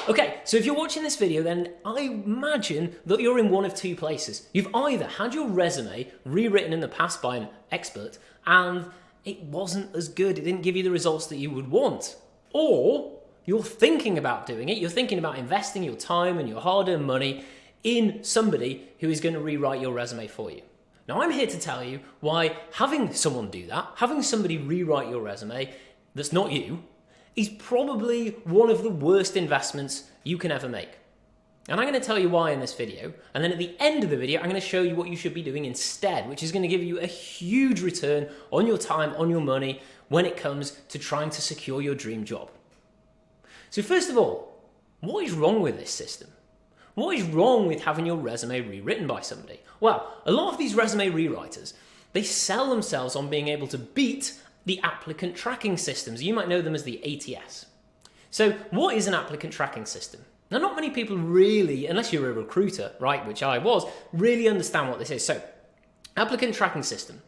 Okay, so if you're watching this video, then I imagine that you're in one of two places. You've either had your resume rewritten in the past by an expert and it wasn't as good, it didn't give you the results that you would want, or you're thinking about doing it, you're thinking about investing your time and your hard-earned money in somebody who is going to rewrite your resume for you. Now, I'm here to tell you why having someone do that, having somebody rewrite your resume that's not you, is probably one of the worst investments you can ever make. And I'm going to tell you why in this video, and then at the end of the video, I'm going to show you what you should be doing instead, which is going to give you a huge return on your time, on your money, when it comes to trying to secure your dream job. So first of all, what is wrong with this system? What is wrong with having your resume rewritten by somebody? Well, a lot of these resume rewriters, they sell themselves on being able to beat the applicant tracking systems. You might know them as the ATS. So what is an applicant tracking system? Now, not many people really, unless you're a recruiter, right, which I was, really understand what this is. So applicant tracking system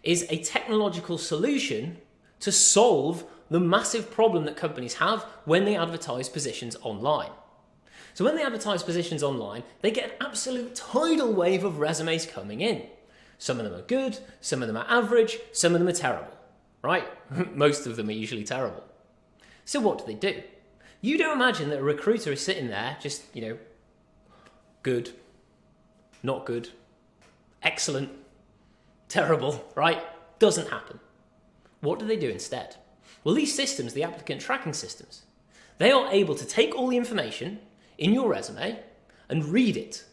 is a technological solution to solve the massive problem that companies have when they advertise positions online. So when they advertise positions online, they get an absolute tidal wave of resumes coming in. Some of them are good, some of them are average, some of them are terrible, right? Most of them are usually terrible. So what do? You don't imagine that a recruiter is sitting there just, good, not good, excellent, terrible, right? Doesn't happen. What do they do instead? Well, these systems, the applicant tracking systems, they are able to take all the information in your resume and read it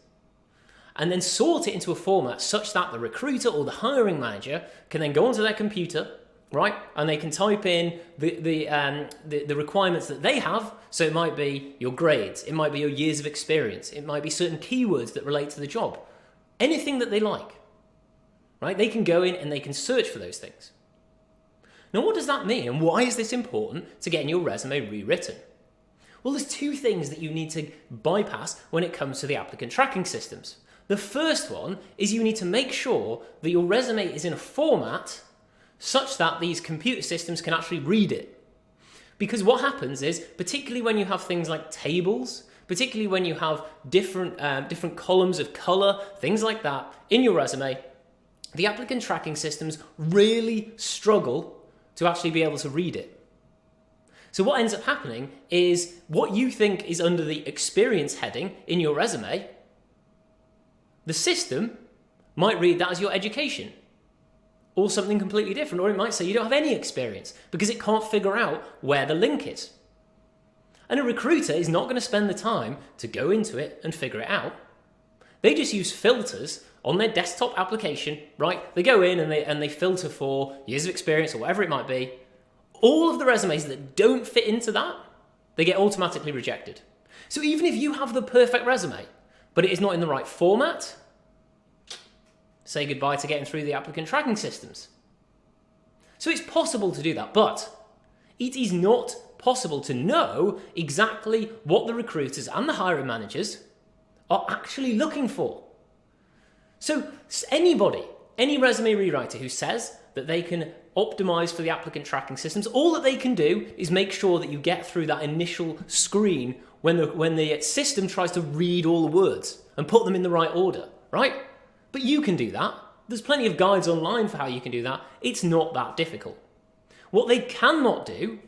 and then sort it into a format such that the recruiter or the hiring manager can then go onto their computer, right, and they can type in the requirements that they have. So it might be your grades, it might be your years of experience, it might be certain keywords that relate to the job, anything that they like, right? They can go in and they can search for those things. Now, what does that mean, and why is this important to getting your resume rewritten? Well, there's two things that you need to bypass when it comes to the applicant tracking systems. The first one is you need to make sure that your resume is in a format such that these computer systems can actually read it. Because what happens is, particularly when you have things like tables, particularly when you have different columns of color, things like that in your resume, the applicant tracking systems really struggle to actually be able to read it. So what ends up happening is what you think is under the experience heading in your resume, the system might read that as your education or something completely different, or it might say you don't have any experience because it can't figure out where the link is. And a recruiter is not going to spend the time to go into it and figure it out. They just use filters on their desktop application, right? They go in and they filter for years of experience or whatever it might be. All of the resumes that don't fit into that, they get automatically rejected. So even if you have the perfect resume, but it is not in the right format, say goodbye to getting through the applicant tracking systems. So it's possible to do that, but it is not possible to know exactly what the recruiters and the hiring managers are actually looking for. So anybody, any resume rewriter who says that they can optimize for the applicant tracking systems, all that they can do is make sure that you get through that initial screen when the system tries to read all the words and put them in the right order, right? But you can do that. There's plenty of guides online for how you can do that. It's not that difficult. What they cannot do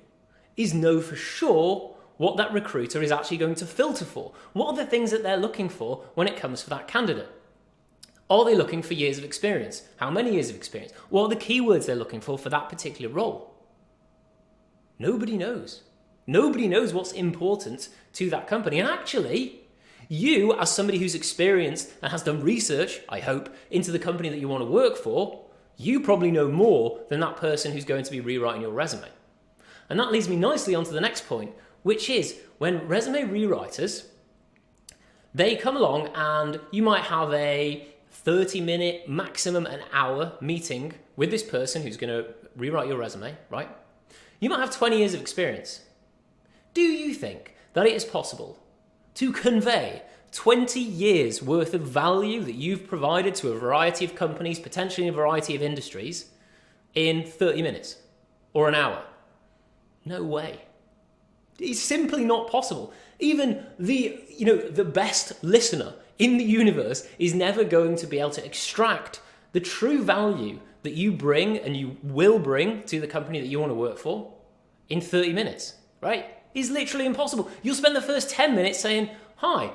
is know for sure what that recruiter is actually going to filter for. What are the things that they're looking for when it comes for that candidate? Are they looking for years of experience? How many years of experience? What are the keywords they're looking for that particular role? Nobody knows. Nobody knows what's important to that company. And actually, you, as somebody who's experienced and has done research, I hope, into the company that you want to work for, you probably know more than that person who's going to be rewriting your resume. And that leads me nicely onto the next point, which is when resume rewriters, they come along and you might have a 30-minute, maximum an hour meeting with this person who's going to rewrite your resume, right? You might have 20 years of experience. Do you think that it is possible to convey 20 years worth of value that you've provided to a variety of companies, potentially in a variety of industries, in 30 minutes or an hour? No way. It's simply not possible. Even the best listener in the universe is never going to be able to extract the true value that you bring and you will bring to the company that you want to work for in 30 minutes, right? It's literally impossible. You'll spend the first 10 minutes saying, hi,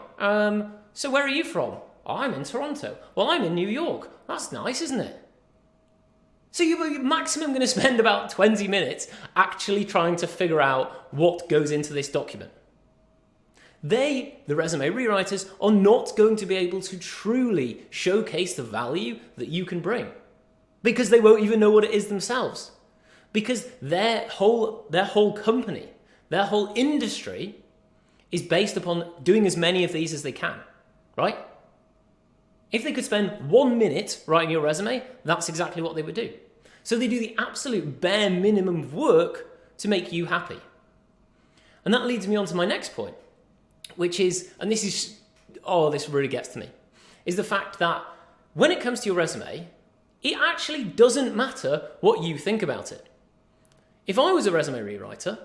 so where are you from? Oh, I'm in Toronto. Well, I'm in New York. That's nice, isn't it? So you're maximum going to spend about 20 minutes actually trying to figure out what goes into this document. The resume rewriters, are not going to be able to truly showcase the value that you can bring because they won't even know what it is themselves. Because their whole company, their whole industry is based upon doing as many of these as they can, right? If they could spend 1 minute writing your resume, that's exactly what they would do. So they do the absolute bare minimum of work to make you happy. And that leads me on to my next point, which is, and this really gets to me, is the fact that when it comes to your resume, it actually doesn't matter what you think about it. If I was a resume rewriter,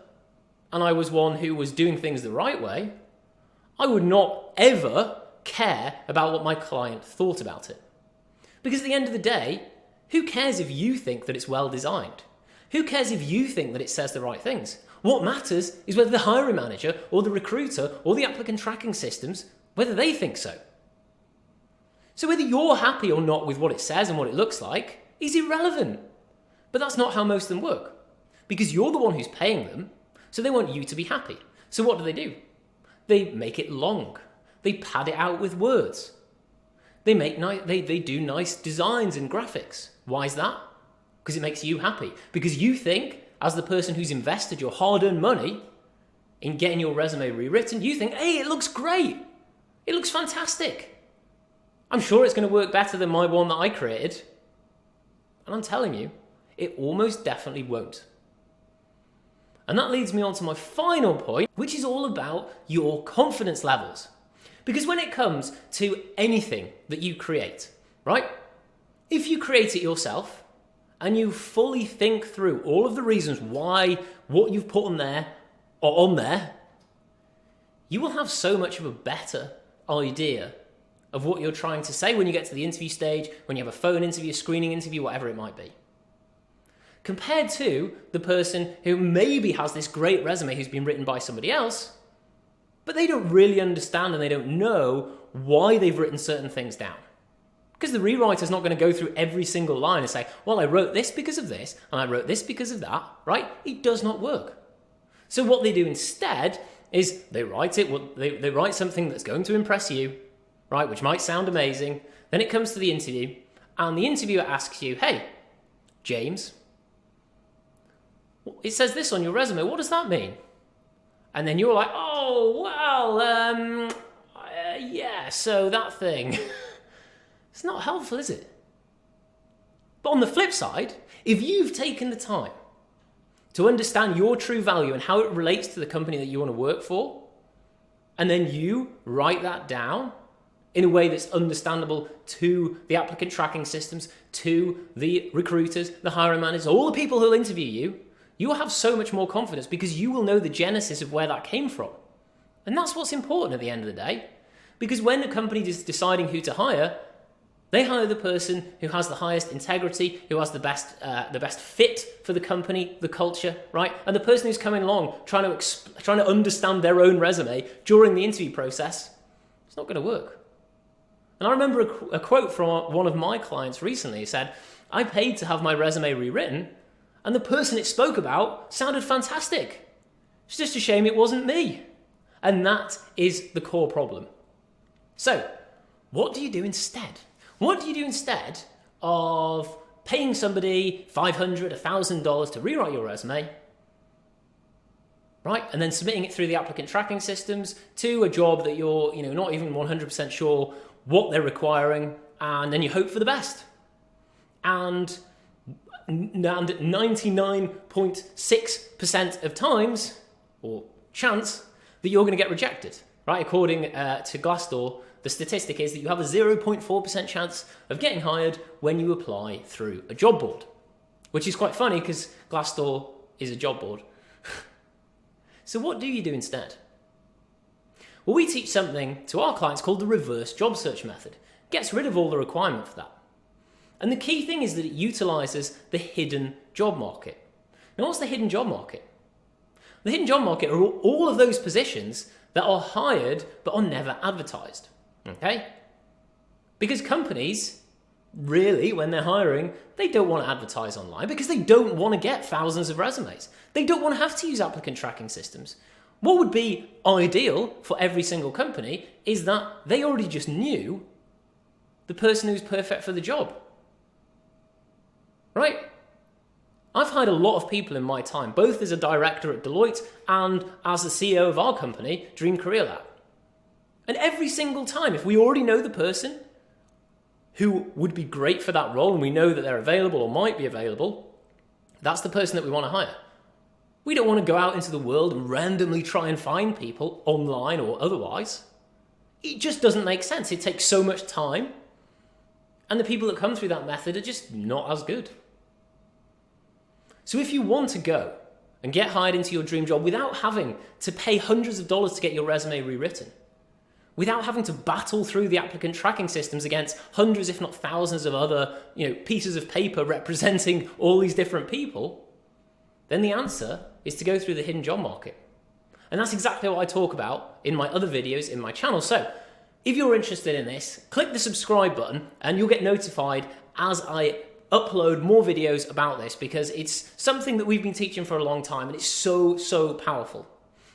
and I was one who was doing things the right way, I would not ever care about what my client thought about it. Because at the end of the day, who cares if you think that it's well designed? Who cares if you think that it says the right things? What matters is whether the hiring manager or the recruiter or the applicant tracking systems, whether they think so. So whether you're happy or not with what it says and what it looks like is irrelevant. But that's not how most of them work. Because you're the one who's paying them, so they want you to be happy. So what do? They make it long. They pad it out with words. They do nice designs and graphics. Why is that? Because it makes you happy. Because you think, as the person who's invested your hard-earned money in getting your resume rewritten, you think, hey, it looks great. It looks fantastic. I'm sure it's going to work better than my one that I created. And I'm telling you, it almost definitely won't. And that leads me on to my final point, which is all about your confidence levels. Because when it comes to anything that you create, right? If you create it yourself and you fully think through all of the reasons why what you've put on there or on there, you will have so much of a better idea of what you're trying to say when you get to the interview stage, when you have a phone interview, a screening interview, whatever it might be. Compared to the person who maybe has this great resume who's been written by somebody else, but they don't really understand and they don't know why they've written certain things down. Because the rewriter's not going to go through every single line and say, well, I wrote this because of this, and I wrote this because of that, right? It does not work. So what they do instead is they write something that's going to impress you, right? Which might sound amazing. Then it comes to the interview, and the interviewer asks you, hey, James, it says this on your resume. What does that mean? And then you're like, oh, well, yeah, so that thing. It's not helpful, is it? But on the flip side, if you've taken the time to understand your true value and how it relates to the company that you want to work for, and then you write that down in a way that's understandable to the applicant tracking systems, to the recruiters, the hiring managers, all the people who'll interview you, you will have so much more confidence because you will know the genesis of where that came from. And that's what's important at the end of the day. Because when a company is deciding who to hire, they hire the person who has the highest integrity, who has the best fit for the company, the culture, right? And the person who's coming along trying to understand their own resume during the interview process, it's not going to work. And I remember a quote from one of my clients recently. He said, I paid to have my resume rewritten, and the person it spoke about sounded fantastic. It's just a shame it wasn't me. And that is the core problem. So, what do you do instead? What do you do instead of paying somebody $500, $1,000 to rewrite your resume, right? And then submitting it through the applicant tracking systems to a job that you're not even 100% sure what they're requiring, and then you hope for the best. And 99.6% of times, or chance, that you're going to get rejected, right? According to Glassdoor, the statistic is that you have a 0.4% chance of getting hired when you apply through a job board, which is quite funny because Glassdoor is a job board. So what do you do instead? Well, we teach something to our clients called the reverse job search method. It gets rid of all the requirement for that. And the key thing is that it utilizes the hidden job market. Now, what's the hidden job market? The hidden job market are all of those positions that are hired but are never advertised. Okay? Because companies, really, when they're hiring, they don't want to advertise online because they don't want to get thousands of resumes. They don't want to have to use applicant tracking systems. What would be ideal for every single company is that they already just knew the person who's perfect for the job. Right? I've hired a lot of people in my time, both as a director at Deloitte and as the CEO of our company, Dream Career Lab. And every single time, if we already know the person who would be great for that role and we know that they're available or might be available, that's the person that we want to hire. We don't want to go out into the world and randomly try and find people online or otherwise. It just doesn't make sense. It takes so much time. And the people that come through that method are just not as good. So if you want to go and get hired into your dream job without having to pay hundreds of dollars to get your resume rewritten, without having to battle through the applicant tracking systems against hundreds, if not thousands of other, pieces of paper representing all these different people, then the answer is to go through the hidden job market. And that's exactly what I talk about in my other videos in my channel. So if you're interested in this, click the subscribe button and you'll get notified as I upload more videos about this, because it's something that we've been teaching for a long time and it's so powerful.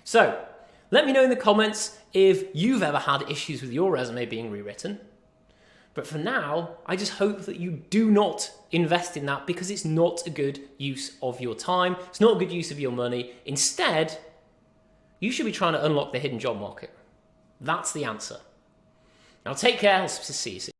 So let me know in the comments if you've ever had issues with your resume being rewritten. But for now, I just hope that you do not invest in that, because it's not a good use of your time. It's not a good use of your money. Instead, you should be trying to unlock the hidden job market. That's the answer. Now take care. I'll see you soon.